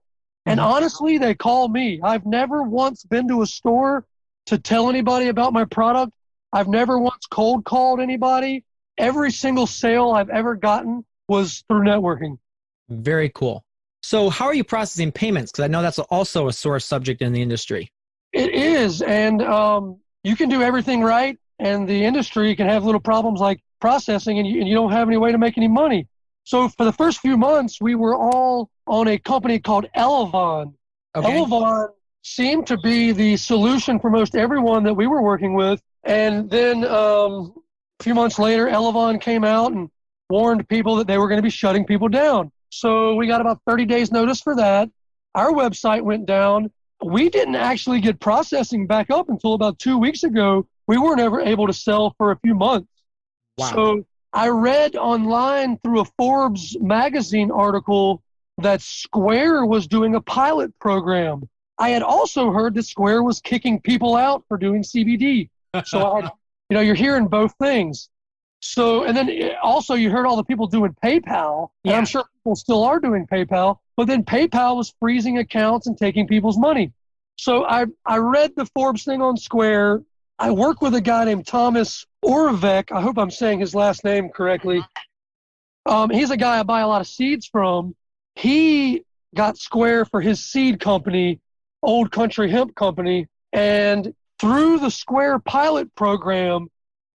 And honestly, they call me. I've never once been to a store to tell anybody about my product. I've never once cold called anybody. Every single sale I've ever gotten was through networking. Very cool. So how are you processing payments? Because I know that's also a sore subject in the industry. It is. And you can do everything right, and the industry can have little problems like processing, and you don't have any way to make any money. So for the first few months, we were all on a company called Elevon. Okay. Elevon seemed to be the solution for most everyone that we were working with. And then a few months later, Elevon came out and warned people that they were going to be shutting people down. So we got about 30 days notice for that. Our website went down. We didn't actually get processing back up until about 2 weeks ago. We weren't ever able to sell for a few months. Wow. So I read online through a Forbes magazine article that Square was doing a pilot program. I had also heard that Square was kicking people out for doing CBD. So you're hearing both things. So, and then also you heard all the people doing PayPal, and I'm sure people still are doing PayPal, but then PayPal was freezing accounts and taking people's money. So I read the Forbes thing on Square. I work with a guy named Thomas Oravec. I hope I'm saying his last name correctly. He's a guy I buy a lot of seeds from. He got Square for his seed company, Old Country Hemp Company, and through the Square pilot program,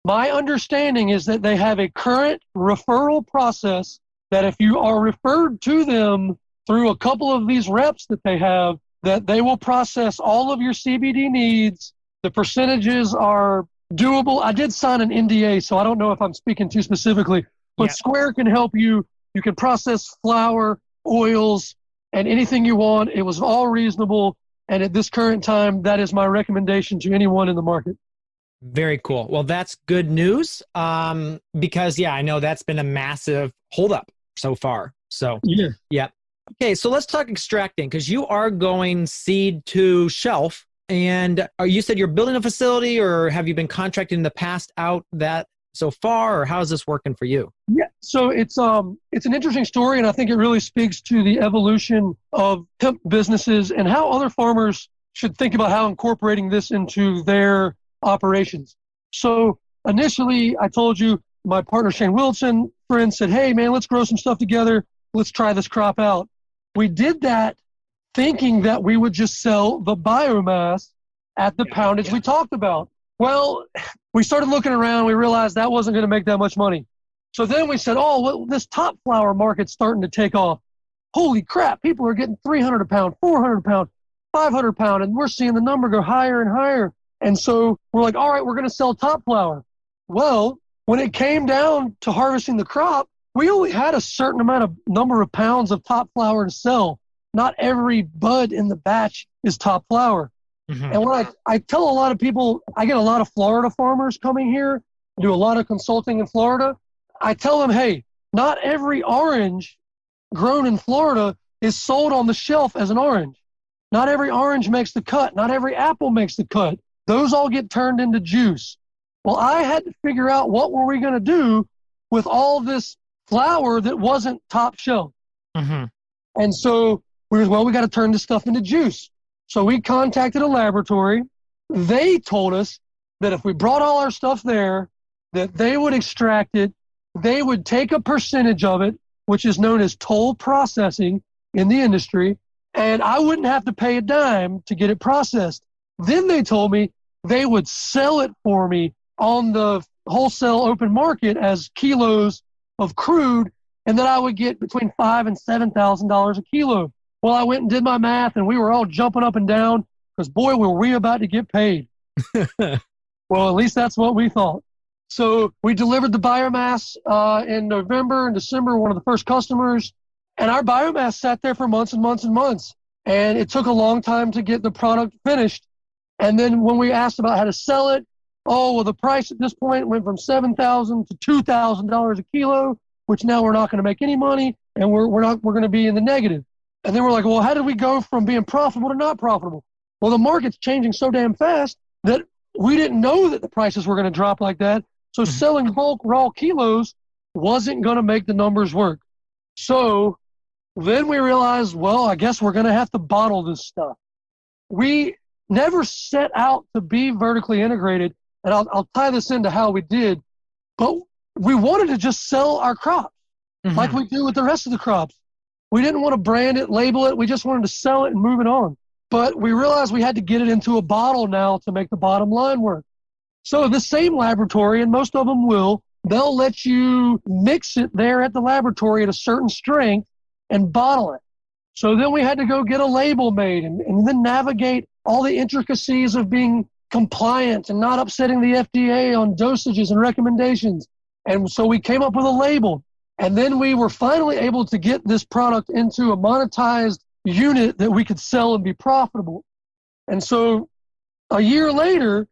my understanding is that they have a current referral process that if you are referred to them through a couple of these reps that they have, that they will process all of your CBD needs. The percentages are doable. I did sign an NDA, so I don't know if I'm speaking too specifically, but Square can help you. You can process flour, oils, and anything you want. It was all reasonable. And at this current time, that is my recommendation to anyone in the market. Very cool. Well, that's good news because, I know that's been a massive holdup so far. So, yeah. Okay, so let's talk extracting because you are going seed to shelf. And you said you're building a facility, or have you been contracting in the past out that so far, or how is this working for you? Yeah, so it's an interesting story, and I think it really speaks to the evolution of hemp businesses and how other farmers should think about how incorporating this into their operations. So initially, I told you, my partner Shane Wilson, friend, said, hey, man, let's grow some stuff together. Let's try this crop out. We did that thinking that we would just sell the biomass at the poundage we talked about. Well, we started looking around. We realized that wasn't going to make that much money. So then we said, this top flower market's starting to take off. Holy crap, people are getting 300 a pound, 400 a pound, 500 a pound, and we're seeing the number go higher and higher. And so we're like, all right, we're going to sell top flower. Well, when it came down to harvesting the crop, we only had a certain number of pounds of top flower to sell. Not every bud in the batch is top flower. And when I tell a lot of people, I get a lot of Florida farmers coming here, do a lot of consulting in Florida. I tell them, hey, not every orange grown in Florida is sold on the shelf as an orange. Not every orange makes the cut. Not every apple makes the cut. Those all get turned into juice. Well, I had to figure out what were we going to do with all this flower that wasn't top shelf. Mm-hmm. And so we got to turn this stuff into juice. So we contacted a laboratory. They told us that if we brought all our stuff there, that they would extract it. They would take a percentage of it, which is known as toll processing in the industry, and I wouldn't have to pay a dime to get it processed. Then they told me they would sell it for me on the wholesale open market as kilos of crude, and that I would get between $5,000 and $7,000 a kilo. Well, I went and did my math, and we were all jumping up and down because, boy, were we about to get paid. Well, at least that's what we thought. So we delivered the biomass in November and December, one of the first customers, and our biomass sat there for months and months and months. And it took a long time to get the product finished. And then when we asked about how to sell it, the price at this point went from $7,000 to $2,000 a kilo, which now we're not going to make any money, and we're going to be in the negative. And then we're like, well, how did we go from being profitable to not profitable? Well, the market's changing so damn fast that we didn't know that the prices were going to drop like that. So selling bulk raw kilos wasn't going to make the numbers work. So then we realized, well, I guess we're going to have to bottle this stuff. We never set out to be vertically integrated, and I'll tie this into how we did, but we wanted to just sell our crops like we do with the rest of the crops. We didn't want to brand it, label it. We just wanted to sell it and move it on. But we realized we had to get it into a bottle now to make the bottom line work. So the same laboratory, and most of them they'll let you mix it there at the laboratory at a certain strength and bottle it. So then we had to go get a label made and then navigate all the intricacies of being compliant and not upsetting the FDA on dosages and recommendations. And so we came up with a label. And then we were finally able to get this product into a monetized unit that we could sell and be profitable. And so a year later,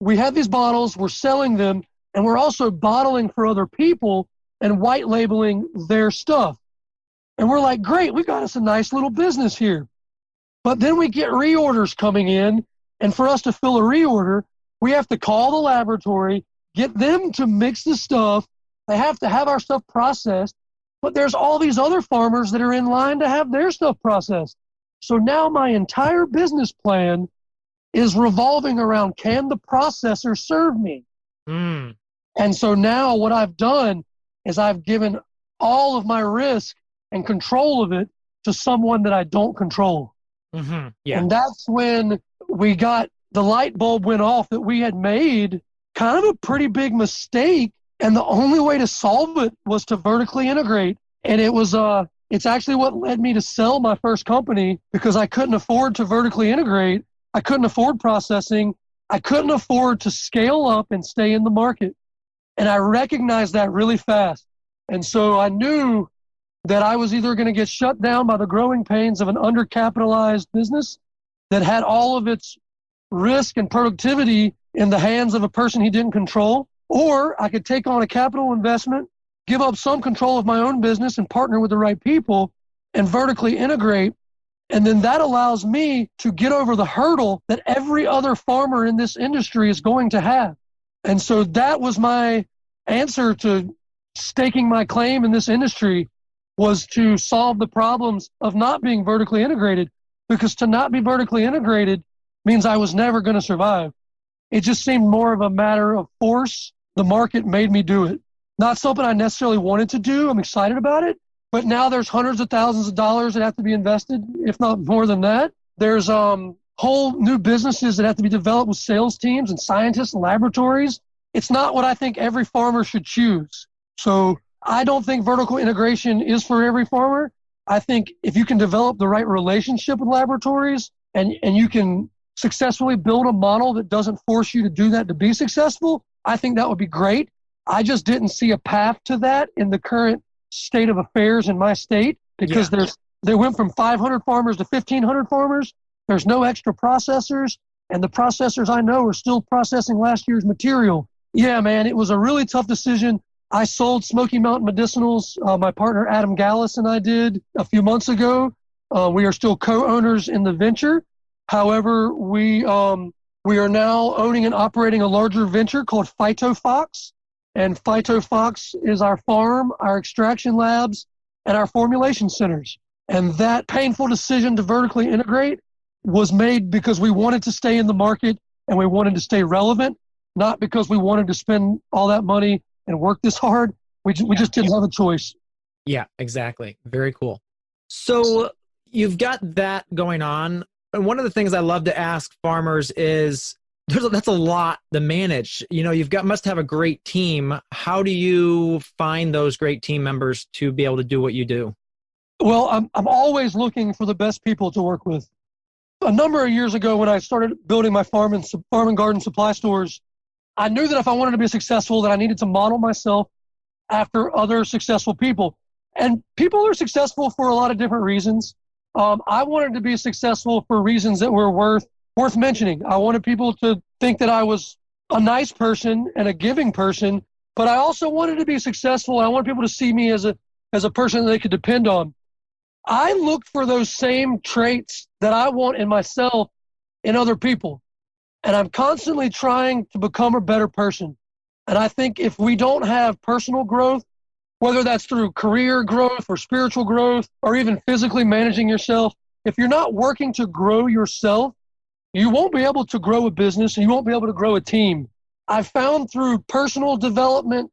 we had these bottles, we're selling them, and we're also bottling for other people and white labeling their stuff. And we're like, great, we got us a nice little business here. But then we get reorders coming in, and for us to fill a reorder, we have to call the laboratory, get them to mix the stuff. They have to have our stuff processed, but there's all these other farmers that are in line to have their stuff processed. So now my entire business plan is revolving around, can the processor serve me? And so now what I've done is I've given all of my risk and control of it to someone that I don't control. Yeah. And that's when the light bulb went off that we had made kind of a pretty big mistake. And the only way to solve it was to vertically integrate. And it's actually what led me to sell my first company, because I couldn't afford to vertically integrate. I couldn't afford processing. I couldn't afford to scale up and stay in the market. And I recognized that really fast. And so I knew that I was either going to get shut down by the growing pains of an undercapitalized business that had all of its risk and productivity in the hands of a person he didn't control, or I could take on a capital investment, give up some control of my own business and partner with the right people and vertically integrate. And then that allows me to get over the hurdle that every other farmer in this industry is going to have. And so that was my answer to staking my claim in this industry, was to solve the problems of not being vertically integrated, because to not be vertically integrated means I was never going to survive. It just seemed more of a matter of force. The market made me do it. Not something I necessarily wanted to do. I'm excited about it. But now there's hundreds of thousands of dollars that have to be invested, if not more than that. There's whole new businesses that have to be developed with sales teams and scientists and laboratories. It's not what I think every farmer should choose. So I don't think vertical integration is for every farmer. I think if you can develop the right relationship with laboratories and you can successfully build a model that doesn't force you to do that to be successful, I think that would be great. I just didn't see a path to that in the current state of affairs in my state, because they went from 500 farmers to 1,500 farmers. There's no extra processors, and the processors I know are still processing last year's material. Yeah, man, it was a really tough decision. I sold Smoky Mountain Medicinals. My partner Adam Gallus and I did a few months ago. We are still co-owners in the venture. However, we We are now owning and operating a larger venture called Phytofox. And Phytofox is our farm, our extraction labs, and our formulation centers. And that painful decision to vertically integrate was made because we wanted to stay in the market and we wanted to stay relevant, not because we wanted to spend all that money and work this hard. We just didn't have a choice. Yeah, exactly. Very cool. So you've got that going on. And one of the things I love to ask farmers is, that's a lot to manage. Must have a great team. How do you find those great team members to be able to do what you do? Well, I'm always looking for the best people to work with. A number of years ago, when I started building my farm and garden supply stores, I knew that if I wanted to be successful, that I needed to model myself after other successful people. And people are successful for a lot of different reasons. I wanted to be successful for reasons that were worth mentioning. I wanted people to think that I was a nice person and a giving person, but I also wanted to be successful. I wanted people to see me as a person that they could depend on. I look for those same traits that I want in myself in other people. And I'm constantly trying to become a better person. And I think if we don't have personal growth, whether that's through career growth or spiritual growth or even physically managing yourself, if you're not working to grow yourself, you won't be able to grow a business and you won't be able to grow a team. I've found through personal development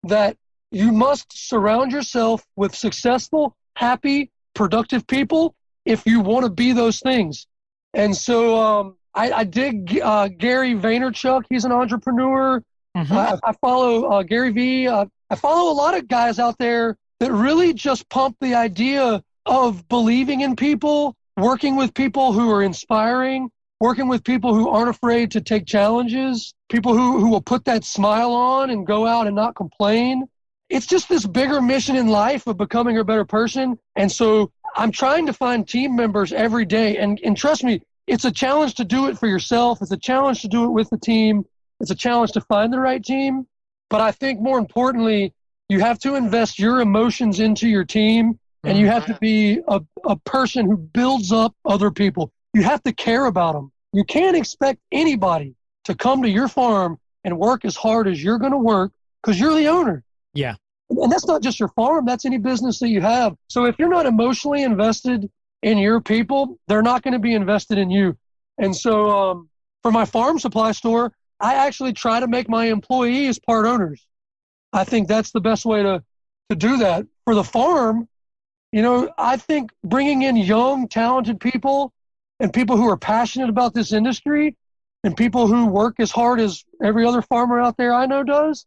that you must surround yourself with successful, happy, productive people if you want to be those things. And so I dig Gary Vaynerchuk. He's an entrepreneur. Mm-hmm. I follow Gary Vee. I follow a lot of guys out there that really just pump the idea of believing in people, working with people who are inspiring, working with people who aren't afraid to take challenges, people who will put that smile on and go out and not complain. It's just this bigger mission in life of becoming a better person. And so I'm trying to find team members every day. And trust me, it's a challenge to do it for yourself. It's a challenge to do it with the team. It's a challenge to find the right team. But I think more importantly, you have to invest your emotions into your team, and you have to be a person who builds up other people. You have to care about them. You can't expect anybody to come to your farm and work as hard as you're going to work because you're the owner. Yeah. And that's not just your farm. That's any business that you have. So if you're not emotionally invested in your people, they're not going to be invested in you. And so for my farm supply store, I actually try to make my employees part owners. I think that's the best way to do that. For the farm, I think bringing in young, talented people and people who are passionate about this industry and people who work as hard as every other farmer out there I know does,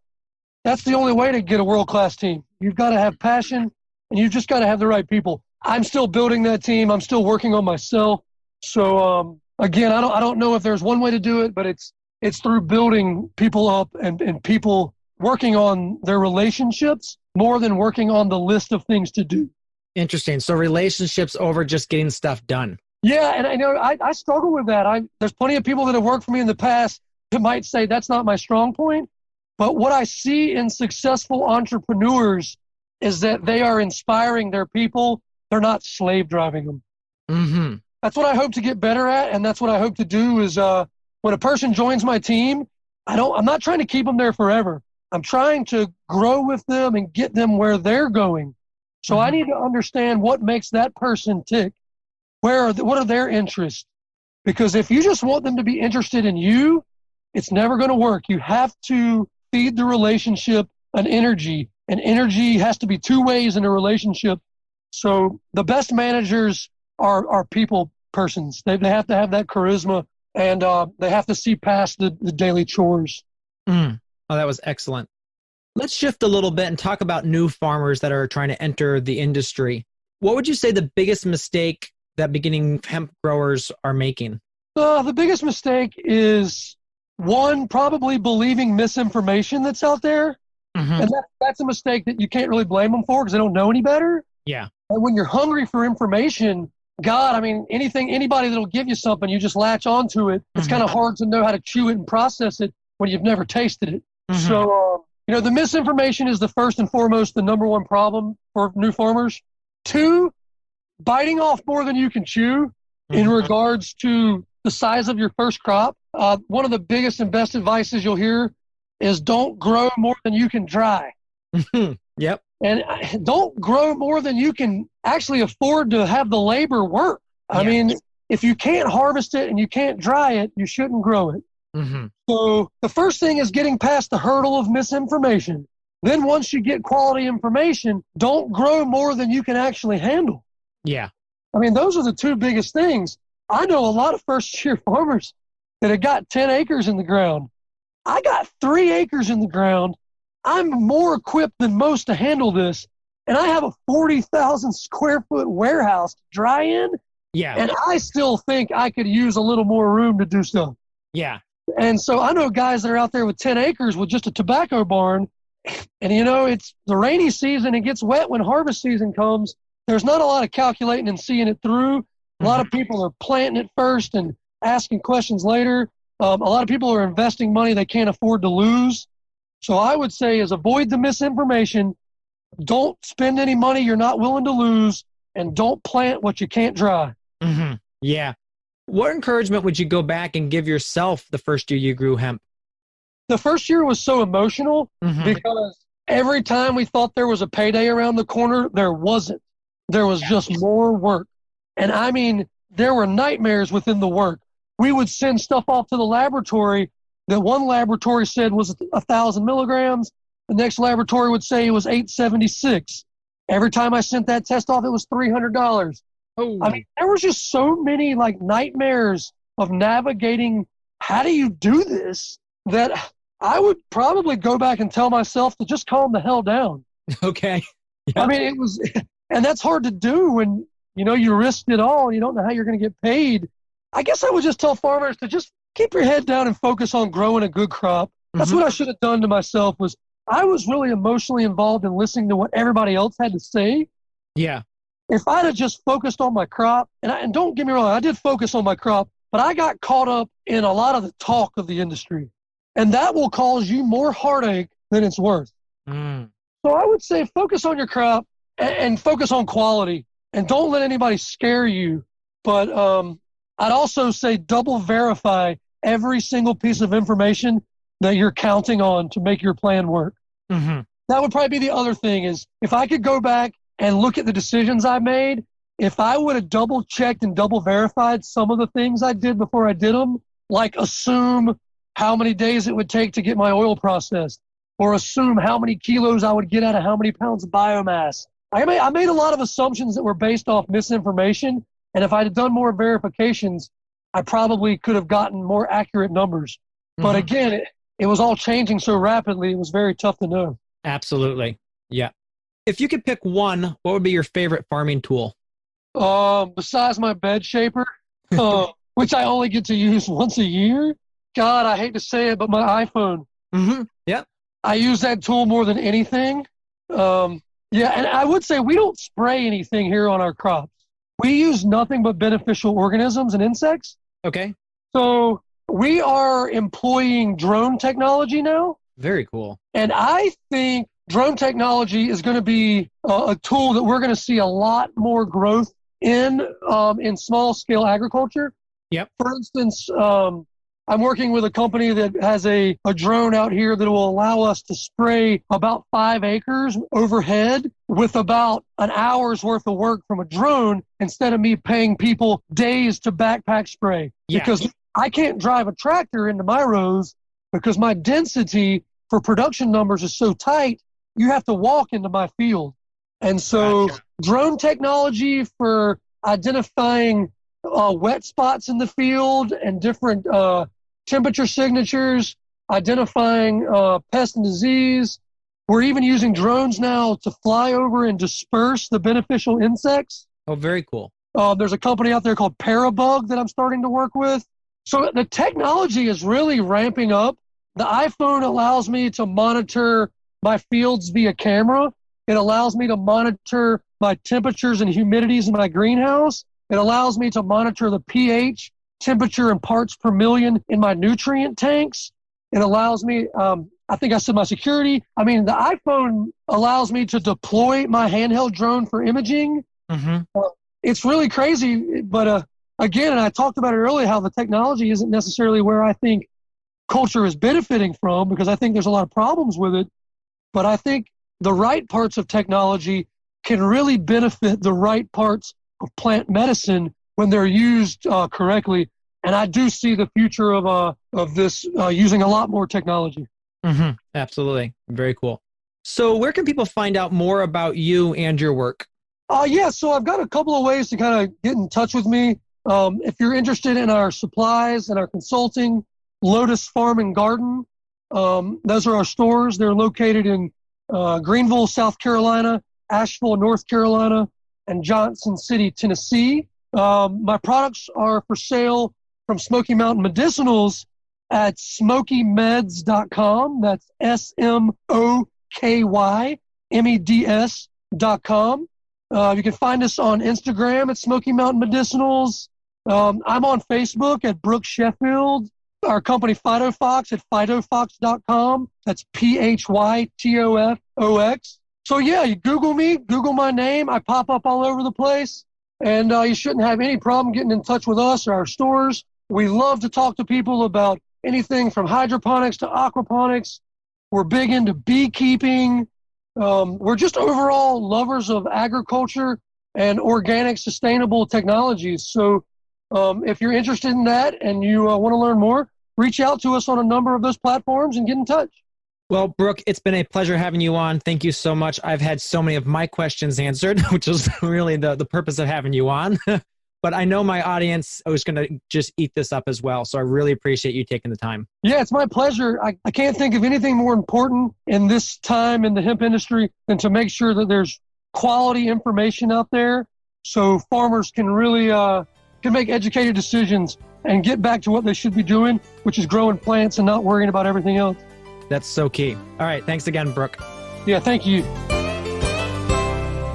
that's the only way to get a world-class team. You've got to have passion, and you've just got to have the right people. I'm still building that team. I'm still working on myself. So, again, I don't know if there's one way to do it, but it's through building people up and people working on their relationships more than working on the list of things to do. Interesting. So relationships over just getting stuff done. Yeah, and I struggle with that. There's plenty of people that have worked for me in the past that might say that's not my strong point. But what I see in successful entrepreneurs is that they are inspiring their people. They're not slave driving them. Mm-hmm. That's what I hope to get better at, and that's what I hope to do is when a person joins my team, I'm not trying to keep them there forever. I'm trying to grow with them and get them where they're going. So I need to understand what makes that person tick. What are their interests? Because if you just want them to be interested in you, it's never going to work. You have to feed the relationship an energy. And energy has to be two ways in a relationship. So the best managers are people persons. They have to have that charisma, and they have to see past the daily chores. Oh, that was excellent. Let's shift a little bit and talk about new farmers that are trying to enter the industry. What would you say the biggest mistake that beginning hemp growers are making? The biggest mistake is, one, probably believing misinformation that's out there. Mm-hmm. And that's a mistake that you can't really blame them for because they don't know any better. Yeah. And when you're hungry for information, God, I mean, anybody that'll give you something, you just latch onto it. It's kind of hard to know how to chew it and process it when you've never tasted it. Mm-hmm. So, the misinformation is the first and foremost, the number one problem for new farmers. Two, biting off more than you can chew in regards to the size of your first crop. one of the biggest and best advices you'll hear is don't grow more than you can dry. Yep. And don't grow more than you can actually afford to have the labor work. I mean, if you can't harvest it and you can't dry it, you shouldn't grow it. So the first thing is getting past the hurdle of misinformation. Then once you get quality information, don't grow more than you can actually handle. Yeah. I mean, those are the two biggest things. I know a lot of first-year farmers that have got 10 acres in the ground. I got 3 acres in the ground. I'm more equipped than most to handle this, and I have a 40,000 square foot warehouse to dry in, and I still think I could use a little more room to do stuff. Yeah. And so I know guys that are out there with 10 acres with just a tobacco barn, and it's the rainy season. It gets wet when harvest season comes. There's not a lot of calculating and seeing it through. A lot of people are planting it first and asking questions later. A lot of people are investing money they can't afford to lose. So I would say is avoid the misinformation. Don't spend any money you're not willing to lose, and don't plant what you can't dry. Yeah. What encouragement would you go back and give yourself the first year you grew hemp? The first year was so emotional because every time we thought there was a payday around the corner, there wasn't. There was just more work. And I mean, there were nightmares within the work. We would send stuff off to the laboratory that one laboratory said was 1,000 milligrams. The next laboratory would say it was 876. Every time I sent that test off, it was $300. Oh. I mean, there was just so many nightmares of navigating how do you do this that I would probably go back and tell myself to just calm the hell down. Okay. Yep. I mean, and that's hard to do when, you risked it all and you don't know how you're going to get paid. I guess I would just tell farmers to just keep your head down and focus on growing a good crop. That's what I should have done to myself. I was really emotionally involved in listening to what everybody else had to say. Yeah. If I'd have just focused on my crop, and don't get me wrong, I did focus on my crop, but I got caught up in a lot of the talk of the industry. And that will cause you more heartache than it's worth. So I would say focus on your crop and focus on quality, and don't let anybody scare you. But I'd also say double verify every single piece of information that you're counting on to make your plan work. That would probably be the other thing is if I could go back and look at the decisions I made, if I would have double checked and double verified some of the things I did before I did them, like assume how many days it would take to get my oil processed, or assume how many kilos I would get out of how many pounds of biomass. I made a lot of assumptions that were based off misinformation, and if I had done more verifications, I probably could have gotten more accurate numbers. But again, it was all changing so rapidly, it was very tough to know. Absolutely. Yeah. If you could pick one, what would be your favorite farming tool? Besides my bed shaper, which I only get to use once a year. God, I hate to say it, but my iPhone. Yep. I use that tool more than anything. Yeah, and I would say we don't spray anything here on our crops. We use nothing but beneficial organisms and insects. Okay. So we are employing drone technology now. Very cool. And I think drone technology is going to be a tool that we're going to see a lot more growth in small-scale agriculture. Yep. For instance, I'm working with a company that has a drone out here that will allow us to spray about 5 acres overhead with about an hour's worth of work from a drone instead of me paying people days to backpack spray. Yeah. Because I can't drive a tractor into my rows because my density for production numbers is so tight, you have to walk into my field. And so drone technology for identifying wet spots in the field and different temperature signatures, identifying pest and disease. We're even using drones now to fly over and disperse the beneficial insects. Oh, very cool. There's a company out there called Parabug that I'm starting to work with. So the technology is really ramping up. The iPhone allows me to monitor my fields via camera. It allows me to monitor my temperatures and humidities in my greenhouse. It allows me to monitor the pH, temperature, and parts per million in my nutrient tanks. It allows me, I think I said my security. I mean, the iPhone allows me to deploy my handheld drone for imaging. It's really crazy, but again, and I talked about it earlier, how the technology isn't necessarily where I think culture is benefiting from, because I think there's a lot of problems with it. But I think the right parts of technology can really benefit the right parts of plant medicine when they're used correctly. And I do see the future of this using a lot more technology. Mm-hmm. Absolutely. Very cool. So where can people find out more about you and your work? So I've got a couple of ways to kind of get in touch with me. If you're interested in our supplies and our consulting, Lotus Farm and Garden, those are our stores. They're located in Greenville, South Carolina, Asheville, North Carolina, and Johnson City, Tennessee. My products are for sale from Smoky Mountain Medicinals at smokymeds.com. That's SMOKYMEDS.com. You can find us on Instagram at Smoky Mountain Medicinals. I'm on Facebook at Brook Sheffield. Our company Phytofox at phytofox.com. That's PHYTOFOX. So yeah, you Google me, Google my name. I pop up all over the place. And you shouldn't have any problem getting in touch with us or our stores. We love to talk to people about anything from hydroponics to aquaponics. We're big into beekeeping. We're just overall lovers of agriculture and organic, sustainable technologies. So if you're interested in that and you want to learn more, reach out to us on a number of those platforms and get in touch. Well, Brooke, it's been a pleasure having you on. Thank you so much. I've had so many of my questions answered, which is really the purpose of having you on. But I know my audience is going to just eat this up as well. So I really appreciate you taking the time. Yeah, it's my pleasure. I can't think of anything more important in this time in the hemp industry than to make sure that there's quality information out there so farmers can really can make educated decisions and get back to what they should be doing, which is growing plants and not worrying about everything else. That's so key. All right. Thanks again, Brooke. Yeah, thank you.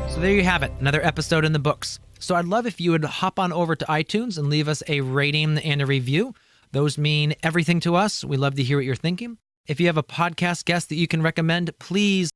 So there you have it. Another episode in the books. So I'd love if you would hop on over to iTunes and leave us a rating and a review. Those mean everything to us. We love to hear what you're thinking. If you have a podcast guest that you can recommend, please